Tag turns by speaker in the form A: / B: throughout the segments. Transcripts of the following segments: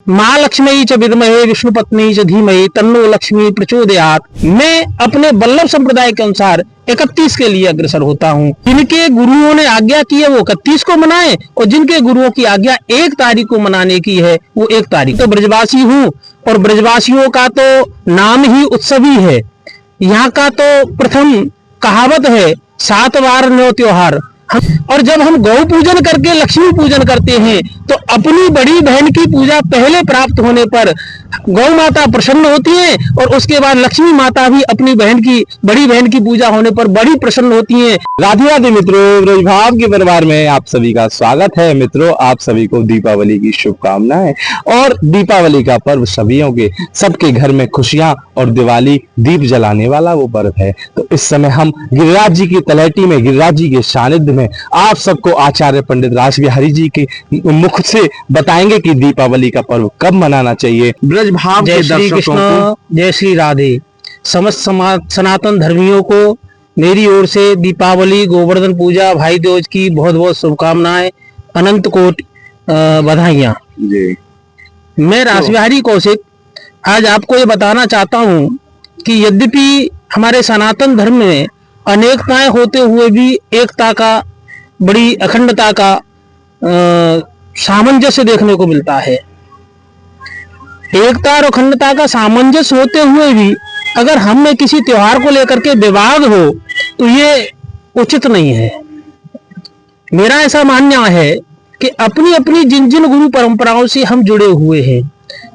A: माँ लक्ष्मी च विद्महे विष्णु पत्नी च धीमहि तन्नो लक्ष्मी प्रचोदयात्। मैं अपने वल्लभ संप्रदाय के अनुसार 31 के लिए अग्रसर होता हूँ। जिनके गुरुओं ने आज्ञा की है वो 31 को मनाए, और जिनके गुरुओं की आज्ञा 1 तारीख को मनाने की है वो 1 तारीख। तो ब्रजवासी हूँ, और ब्रजवासियों का तो नाम ही उत्सवी है। यहाँ का तो प्रथम कहावत है 7 बार न्यो त्योहार। और जब हम गौ पूजन करके लक्ष्मी पूजन करते हैं तो अपनी बड़ी बहन की पूजा पहले प्राप्त होने पर गौ माता प्रसन्न होती है, और उसके बाद लक्ष्मी माता भी अपनी बड़ी बहन की पूजा होने पर बड़ी प्रसन्न होती हैं।
B: राधे राधे मित्रों, ब्रजभाव के परिवार में आप सभी का स्वागत है। मित्रों, आप सभी को दीपावली की शुभकामनाएं। और दीपावली का पर्व सबके घर में खुशियां और दिवाली दीप जलाने वाला वो पर्व है। तो इस समय हम गिरिराज जी की तलहटी में, गिरिराज जी के सानिध्य में आप सबको आचार्य पंडित रासबिहारी जी के मुख से बताएंगे कि दीपावली का पर्व कब मनाना चाहिए। ब्रजभाव के दर्शकों को
A: जय श्री राधे। समस्त सनातन धर्मियों को मेरी ओर से दीपावली, गोवर्धन पूजा, भाई दूज की बहुत बहुत शुभकामनाएं, अनंत कोटि बधाइयां। मैं रासबिहारी कौशिक आज आपको ये बताना चाहता हूं कि यद्यपि हमारे सनातन धर्म में अनेकताएं होते हुए भी एकता का, बड़ी अखंडता का सामंजस्य देखने को मिलता है। एकता और अखंडता का सामंजस्य होते हुए भी अगर हम में किसी त्योहार को लेकर के विवाद हो तो ये उचित नहीं है। मेरा ऐसा मानना है कि अपनी अपनी जिन जिन गुरु परंपराओं से हम जुड़े हुए हैं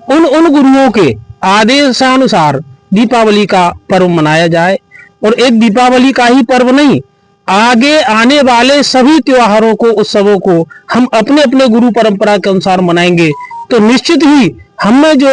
A: उन गुरुओं के आदेशानुसार दीपावली का पर्व मनाया जाए। और एक दीपावली का ही पर्व नहीं, आगे आने वाले सभी त्योहारों को, उत्सवों को हम अपने अपने गुरु परंपरा के अनुसार मनाएंगे तो निश्चित ही हम में जो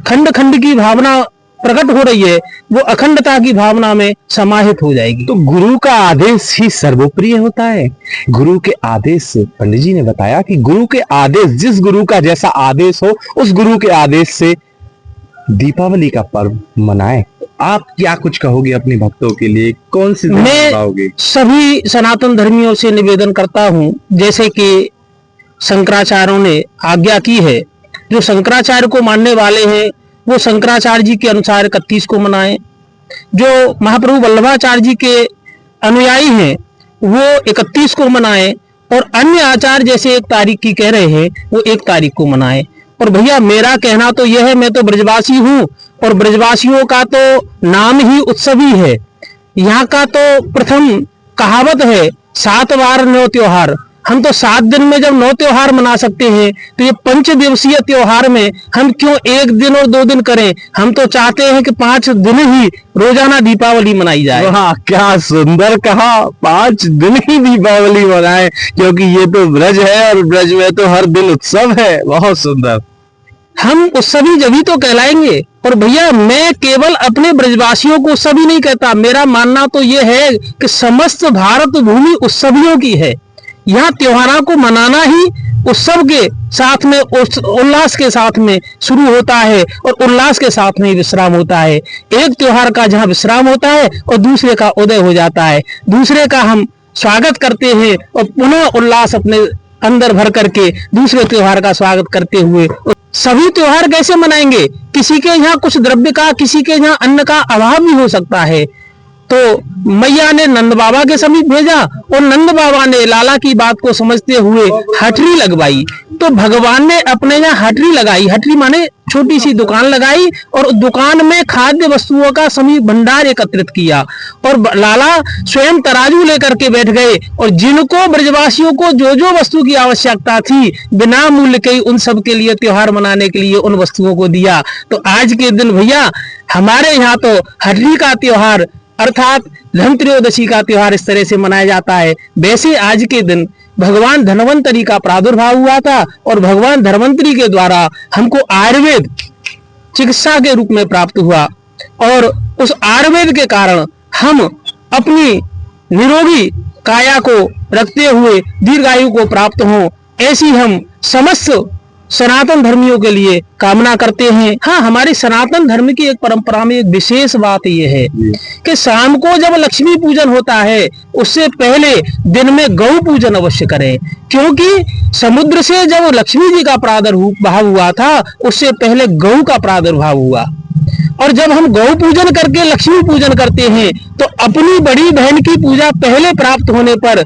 A: खंड खंड की भावना प्रकट हो रही है वो अखंडता की भावना में समाहित हो जाएगी।
B: तो गुरु का आदेश ही सर्वोप्रिय होता है। गुरु के आदेश से, पंडित जी ने बताया कि गुरु के आदेश, जिस गुरु का जैसा आदेश हो उस गुरु के आदेश से दीपावली का पर्व मनाएं। आप क्या कुछ कहोगे अपने भक्तों के लिए, कौन सी
A: मैं सभी सनातन धर्मियों से निवेदन करता हूं, जैसे कि शंकराचार्यों ने आज्ञा की है, जो शंकराचार्य को मानने वाले हैं वो शंकराचार्य जी के अनुसार 31 को मनाएं। जो महाप्रभु वल्लभाचार्य जी के अनुयायी हैं वो 31 को मनाएं, और अन्य आचार्य जैसे 1 तारीख की कह रहे हैं वो 1 तारीख को मनाएं। और भैया मेरा कहना तो यह है, मैं तो ब्रजवासी हूँ, और ब्रजवासियों का तो नाम ही उत्सवी है। यहाँ का तो प्रथम कहावत है 7 बार न्यो त्योहार। हम तो 7 दिन में जब 9 त्योहार मना सकते हैं तो ये 5 दिवसीय त्योहार में हम क्यों 1 दिन और 2 दिन करें। हम तो चाहते हैं कि 5 दिन ही रोजाना दीपावली मनाई जाए।
B: हाँ, क्या सुंदर कहा, 5 दिन ही दीपावली मनाएं, क्योंकि ये तो ब्रज है और ब्रज में तो हर दिन उत्सव है। बहुत सुंदर।
A: हम उत्सवी जभी तो कहलाएंगे। और भैया मैं केवल अपने ब्रजवासियों को उत्सवी नहीं कहता, मेरा मानना तो यह है कि समस्त भारत भूमि उत्सवियों की है। यहाँ त्योहारों को मनाना ही उत्सव के साथ में, उल्लास के साथ में शुरू होता है और उल्लास के साथ में विश्राम होता है। एक त्योहार का जहाँ विश्राम होता है और दूसरे का उदय हो जाता है, दूसरे का हम स्वागत करते हैं और पुनः उल्लास अपने अंदर भर करके दूसरे त्योहार का स्वागत करते हुए सभी त्योहार कैसे मनाएंगे। किसी के यहाँ कुछ द्रव्य का, किसी के यहाँ अन्न का अभाव भी हो सकता है। तो मैया ने नंद बाबा के समीप भेजा और नंद बाबा ने लाला की बात को समझते हुए हटरी लगवाई। तो भगवान ने अपने यहाँ हटरी लगाई, हटरी माने छोटी सी दुकान लगाई, और दुकान में खाद्य वस्तुओं का सभी भंडार एकत्रित किया। और लाला स्वयं तराजू लेकर के बैठ गए और जिनको ब्रजवासियों को जो जो वस्तु की आवश्यकता थी बिना मूल्य के उन सब के लिए, त्योहार मनाने के लिए उन वस्तुओं को दिया। तो आज के दिन भैया हमारे यहाँ तो हटरी का त्योहार अर्थात धनत्रयोदशी का त्योहार इस तरह से मनाया जाता है। वैसे आज के दिन भगवान धन्वंतरी का प्रादुर्भाव हुआ था और भगवान धन्वंतरी के द्वारा हमको आयुर्वेद चिकित्सा के रूप में प्राप्त हुआ, और उस आयुर्वेद के कारण हम अपनी निरोगी काया को रखते हुए दीर्घायु को प्राप्त हों, ऐसी हम समस्त सनातन धर्मियों के लिए कामना करते हैं। हाँ, हमारी सनातन धर्म की एक परंपरा में एक विशेष बात यह है कि शाम को जब लक्ष्मी पूजन होता है उससे पहले दिन में गौ पूजन अवश्य करें, क्योंकि समुद्र से जब लक्ष्मी जी का प्रादुर्भाव हुआ था उससे पहले गौ का प्रादुर्भाव हुआ। और जब हम गौ पूजन करके लक्ष्मी पूजन करते हैं तो अपनी बड़ी बहन की पूजा पहले प्राप्त होने पर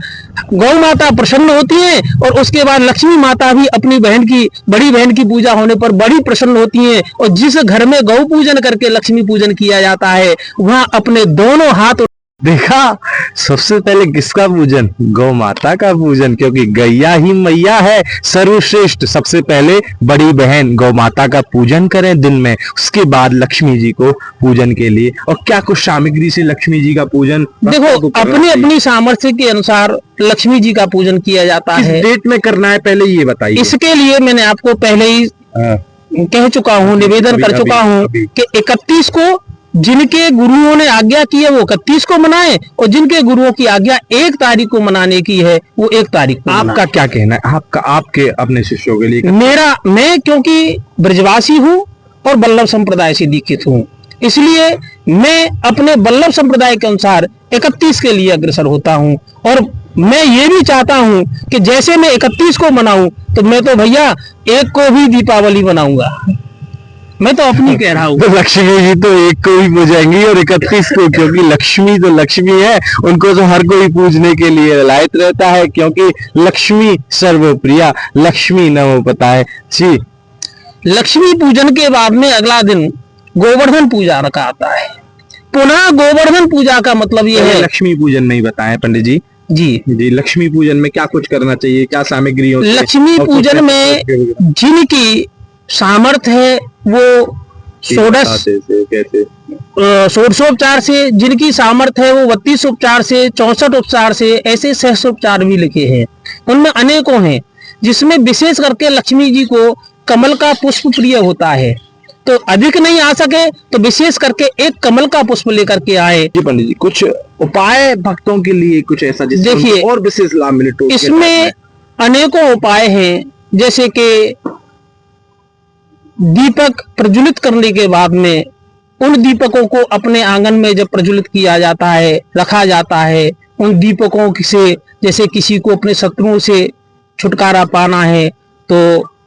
A: गौ माता प्रसन्न होती है, और उसके बाद लक्ष्मी माता भी अपनी बड़ी बहन की पूजा होने पर बड़ी प्रसन्न होती हैं। और जिस घर में गौ पूजन करके लक्ष्मी पूजन किया जाता है वहां अपने दोनों हाथ
B: देखा, सबसे पहले किसका पूजन? गौ माता का पूजन, क्योंकि गैया ही मैया है सर्वश्रेष्ठ। सबसे पहले बड़ी बहन गौ माता का पूजन करें दिन में, उसके बाद लक्ष्मी जी को पूजन के लिए। और क्या कुछ सामग्री से लक्ष्मी जी का पूजन?
A: देखो, अपनी अपनी सामर्थ्य के अनुसार लक्ष्मी जी का पूजन किया जाता है।
B: किस डेट में करना है पहले ये बताइए।
A: इसके लिए मैंने आपको पहले ही कह चुका हूँ, निवेदन कर चुका हूँ कि 31 को जिनके गुरुओं ने आज्ञा की है वो 31 को मनाएं, और जिनके गुरुओं की आज्ञा 1 तारीख को मनाने की है वो 1 तारीख को।
B: आपका क्या कहना है? आपके अपने शिष्यों के लिए?
A: मैं क्योंकि ब्रजवासी हूँ और वल्लभ संप्रदाय से दीक्षित हूँ, इसलिए मैं अपने वल्लभ संप्रदाय के अनुसार 31 के लिए अग्रसर होता हूँ। और मैं ये भी चाहता हूँ कि जैसे मैं 31 को मनाऊं तो मैं तो भैया 1 को भी दीपावली मनाऊंगा। मैं तो अपनी कह रहा हूँ।
B: तो लक्ष्मी जी तो 1 को ही पूजेंगी और 31 को, क्योंकि लक्ष्मी तो लक्ष्मी है, उनको तो हर कोई पूजने के लिए लायक रहता है, क्योंकि लक्ष्मी सर्वप्रिया, लक्ष्मी नमो पता है जी।
A: लक्ष्मी पूजन के बाद में अगला दिन गोवर्धन पूजा रखा आता है। पुनः गोवर्धन पूजा का मतलब ये है,
B: लक्ष्मी पूजन में ही बताएं पंडित जी। जी, लक्ष्मी पूजन में क्या कुछ करना चाहिए, क्या सामग्री होती है?
A: लक्ष्मी पूजन में जिनकी सामर्थ्य है वो षोडशोपचार से, जिनकी सामर्थ्य है वो 32 उपचार से, 64 उपचार से, ऐसे सहस्रोपचार भी लिखे हैं। उनमें अनेकों हैं, जिसमें विशेष करके लक्ष्मी जी को कमल का पुष्प प्रिय होता है। तो अधिक नहीं आ सके तो विशेष करके 1 कमल का पुष्प लेकर के आए।
B: जी पंडित जी, कुछ उपाय भक्तों के लिए कुछ ऐसा जिससे
A: देखिए
B: और विशेष लाभ मिले?
A: इसमें अनेकों उपाय हैं, जैसे कि दीपक प्रज्वलित करने के बाद में उन दीपकों को अपने आंगन में जब प्रज्वलित किया जाता है, रखा जाता है, उन दीपकों से जैसे किसी को अपने शत्रुओं से छुटकारा पाना है तो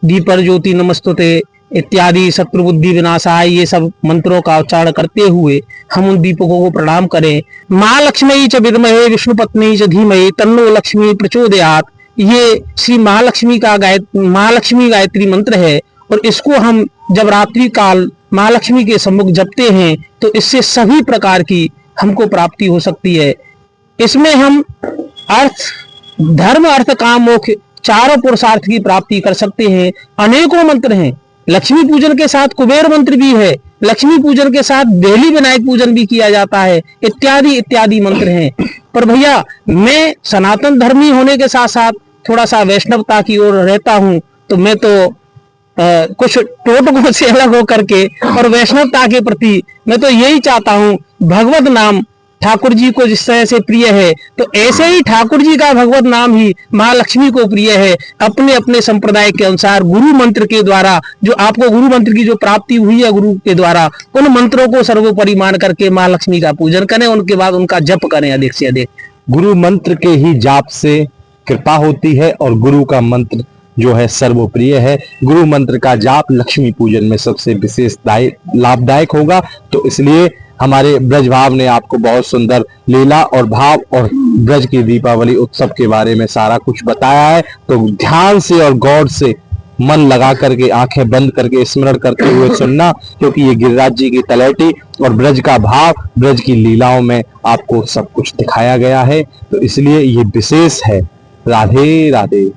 A: दीपर ज्योति नमस्तुते इत्यादि शत्रु बुद्धि विनाशाय ये सब मंत्रों का उच्चारण करते हुए हम उन दीपकों को प्रणाम करें। माँ लक्ष्मी च विद्महे विष्णु पत्नी च धीमहि तन्नो लक्ष्मी प्रचोदयात्, ये श्री महालक्ष्मी गायत्री मंत्र है, और इसको हम जब रात्रि काल महालक्ष्मी के सम्मुख जपते हैं तो इससे सभी प्रकार की हमको प्राप्ति हो सकती है। इसमें हम अर्थ, धर्म, अर्थ, काम, मोक्ष चारों पुरुषार्थ की प्राप्ति कर सकते हैं। अनेकों मंत्र हैं, लक्ष्मी पूजन के साथ कुबेर मंत्र भी है, लक्ष्मी पूजन के साथ देहली विनायक पूजन भी किया जाता है, इत्यादि इत्यादि मंत्र हैं। पर भैया मैं सनातन धर्मी होने के साथ साथ थोड़ा सा वैष्णवता की ओर रहता हूँ, तो मैं तो कुछ टोटकों से अलग होकर के और वैष्णवता के प्रति मैं तो यही चाहता हूँ, भगवत नाम ठाकुर जी को जिस तरह से प्रिय है तो ऐसे ही ठाकुर जी का भगवत नाम ही महालक्ष्मी को प्रिय है। अपने अपने संप्रदाय के अनुसार गुरु मंत्र के द्वारा, जो आपको गुरु मंत्र की जो प्राप्ति हुई है गुरु के द्वारा, उन मंत्रों को सर्वोपरि मान करके महालक्ष्मी का पूजन करें, उनके बाद उनका जप करें अधिक से अधिक।
B: गुरु मंत्र के ही जाप से कृपा होती है और गुरु का मंत्र जो है सर्वप्रिय है। गुरु मंत्र का जाप लक्ष्मी पूजन में सबसे विशेष लाभदायक होगा। तो इसलिए हमारे ब्रज भाव ने आपको बहुत सुंदर लीला और भाव और ब्रज की दीपावली उत्सव के बारे में सारा कुछ बताया है। तो ध्यान से और गौर से मन लगा करके, आंखें बंद करके स्मरण करते हुए सुनना, क्योंकि ये गिरिराज जी की तलैटी और ब्रज का भाव, ब्रज की लीलाओं में आपको सब कुछ दिखाया गया है। तो इसलिए ये विशेष है। राधे राधे।